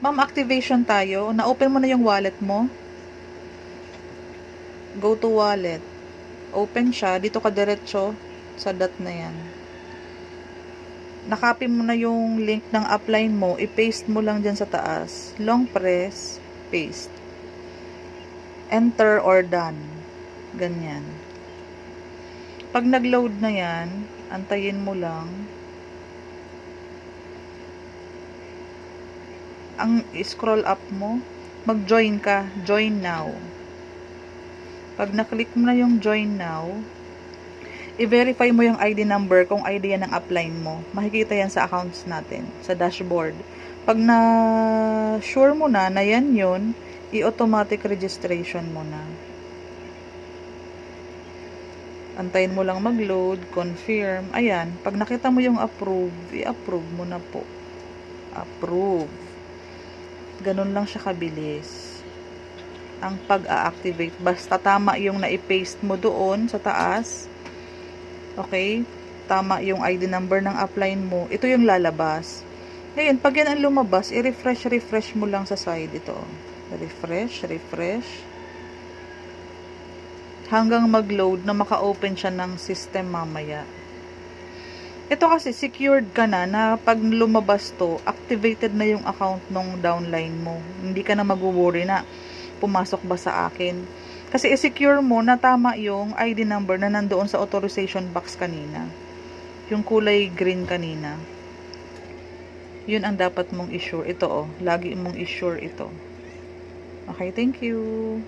Ma'am, activation tayo. Na-open mo na yung wallet mo. Go to wallet. Open siya. Dito ka diretso sa dot na yan. Nakopy mo na yung link ng upline mo. I-paste mo lang dyan sa taas. Long press. Paste. Enter or done. Ganyan. Pag nag-load na yan, antayin mo lang. Ang scroll up mo, mag-join ka. Join now. Pag na-click mo na yung join now, i-verify mo yung ID number kung ID yan ng upline mo. Makikita yan sa accounts natin, sa dashboard. Pag na-sure mo na yan yun, i-automatic registration mo na. Antayin mo lang mag-load, confirm. Ayan, pag nakita mo yung approve, i-approve mo na po. Approve. Ganun lang siya kabilis. Ang pag-a-activate. Basta tama yung na-paste mo doon sa taas. Okay? Tama yung ID number ng upline mo. Ito yung lalabas. Ngayon, pag yan ang lumabas, i-refresh mo lang sa side ito. Refresh. Hanggang mag-load na maka-open siya ng system mamaya. Ito kasi secured ka na pag lumabas to, activated na yung account ng downline mo. Hindi ka na mag-worry na pumasok ba sa akin. Kasi i-secure mo na tama yung ID number na nandoon sa authorization box kanina. Yung kulay green kanina. Yun ang dapat mong i-sure. Ito lagi mong i-sure ito. Okay, thank you.